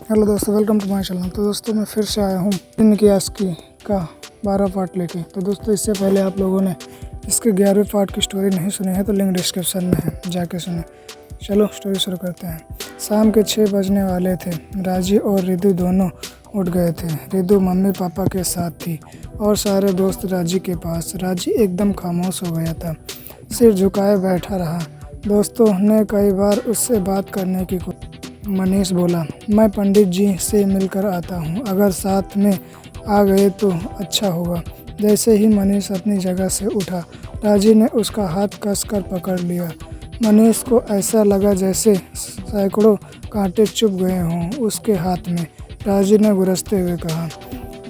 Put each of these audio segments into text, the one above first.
Hello दोस्तों, welcome to my channel. तो दोस्तों मैं फिर से आया हूँ इनकी आस्की का 12 पार्ट लेके। तो दोस्तों इससे पहले आप लोगों ने इसके 11वें पार्ट की स्टोरी नहीं सुनी है तो लिंक डिस्क्रिप्शन में है, जाके सुने। चलो स्टोरी शुरू करते हैं। शाम के 6 बजने वाले थे। राजी और रिदु दोनों उठ गए थे। रिदु मम्मी पापा के साथ थी और सारे दोस्त राजी के पास। राजी एकदम खामोश हो गया था, सिर झुकाए बैठा रहा। दोस्तों ने कई बार उससे बात करने की कोशिश। मनीष बोला, मैं पंडित जी से मिलकर आता हूँ, अगर साथ में आ गए तो अच्छा होगा। जैसे ही मनीष अपनी जगह से उठा, राजी ने उसका हाथ कसकर पकड़ लिया। मनीष को ऐसा लगा जैसे सैकड़ों कांटे चुभ गए हों उसके हाथ में। राजी ने गुरसते हुए कहा,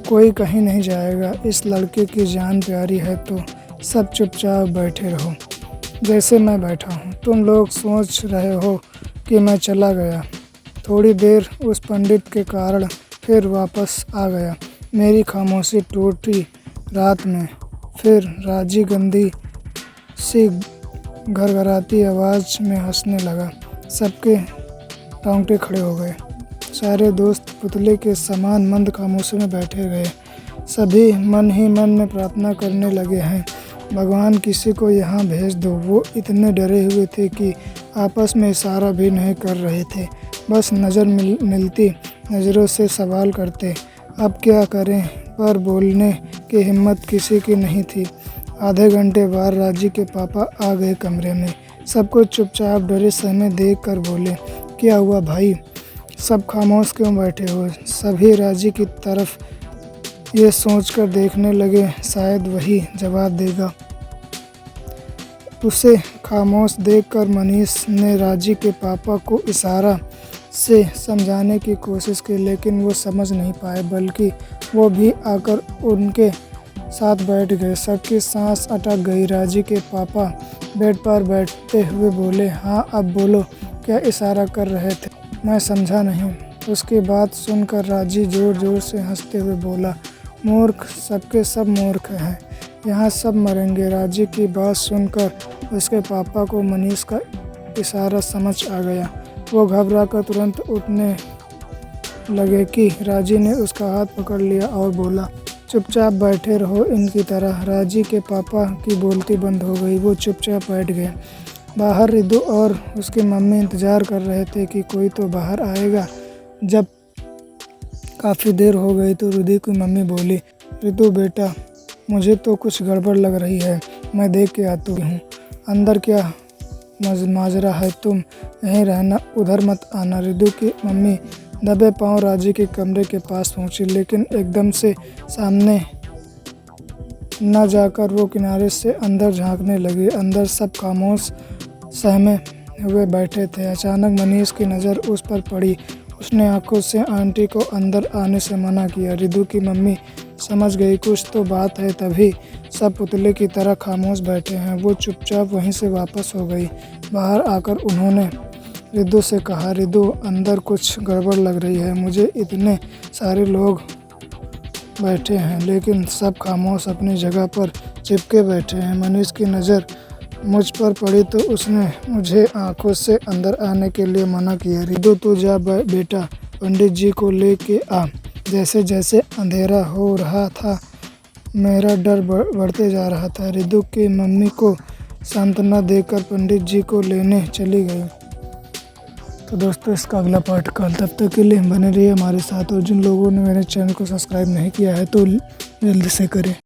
कोई कहीं नहीं जाएगा, इस लड़के की जान प्यारी है तो सब चुपचाप बैठे रहो जैसे मैं बैठा हूँ। तुम लोग सोच रहे हो कि मैं चला गया। थोड़ी देर उस पंडित के कारण फिर वापस आ गया। मेरी खामोशी टूटी रात में। फिर राजी गंदी सी घरघराती आवाज़ में हंसने लगा। सबके रोंगटे खड़े हो गए। सारे दोस्त पुतले के समान मंद खामोशी में बैठे गए। सभी मन ही मन में प्रार्थना करने लगे हैं, भगवान किसी को यहाँ भेज दो। वो इतने डरे हुए थे कि आपस में इशारा भी नहीं कर रहे थे, बस नज़र मिलती नज़रों से सवाल करते। अब क्या करें, पर बोलने की हिम्मत किसी की नहीं थी। आधे घंटे बाद राजी के पापा आ गए कमरे में। सबको चुपचाप डरे सहमे देख कर बोले, क्या हुआ भाई, सब खामोश क्यों बैठे हो? सभी राजी की तरफ ये सोचकर देखने लगे शायद वही जवाब देगा। उसे खामोश देखकर मनीष ने राजी के पापा को इशारा से समझाने की कोशिश की, लेकिन वो समझ नहीं पाए, बल्कि वो भी आकर उनके साथ बैठ गए। सबकी सांस अटक गई। राजी के पापा बेड पर बैठते हुए बोले, हाँ अब बोलो, क्या इशारा कर रहे थे? मैं समझा नहीं। उसकी बात सुनकर राजी जोर जोर से हंसते हुए बोला, मूर्ख, सबके सब मूर्ख हैं, यहाँ सब मरेंगे। राजी की बात सुनकर उसके पापा को मनीष का इशारा समझ आ गया। वो घबराकर तुरंत उठने लगे कि राजी ने उसका हाथ पकड़ लिया और बोला, चुपचाप बैठे रहो इनकी तरह। राजी के पापा की बोलती बंद हो गई। वो चुपचाप बैठ गए। बाहर रिदु और उसकी मम्मी इंतज़ार कर रहे थे कि कोई तो बाहर आएगा। जब काफ़ी देर हो गई तो रिदु की मम्मी बोली, रिदु बेटा, मुझे तो कुछ गड़बड़ लग रही है, मैं देख के आती हूँ। अंदर क्या माजरा है, तुम यहीं रहना, उधर मत आना। रिदु की मम्मी दबे पांव राजी के कमरे के पास पहुंची, लेकिन एकदम से सामने न जाकर वो किनारे से अंदर झांकने लगी। अंदर सब खामोश सहमे हुए बैठे थे। अचानक मनीष की नज़र उस पर पड़ी। उसने आंखों से आंटी को अंदर आने से मना किया। रिदु की मम्मी समझ गई कुछ तो बात है, तभी सब पुतले की तरह खामोश बैठे हैं। वो चुपचाप वहीं से वापस हो गई। बाहर आकर उन्होंने रिदु से कहा, रिदु अंदर कुछ गड़बड़ लग रही है, मुझे इतने सारे लोग बैठे हैं लेकिन सब खामोश अपनी जगह पर चिपके बैठे हैं। मनीष की नज़र मुझ पर पड़ी तो उसने मुझे आंखों से अंदर आने के लिए मना किया। रिदु तू जा बेटा, पंडित जी को लेके आ। जैसे जैसे अंधेरा हो रहा था मेरा डर बढ़ते जा रहा था। रिदु की मम्मी को सांत्वना देकर पंडित जी को लेने चली गई। तो दोस्तों इसका अगला पार्ट कल, तब तक के लिए बने रहिए हमारे साथ। और जिन लोगों ने मेरे चैनल को सब्सक्राइब नहीं किया है तो जल्दी से करें।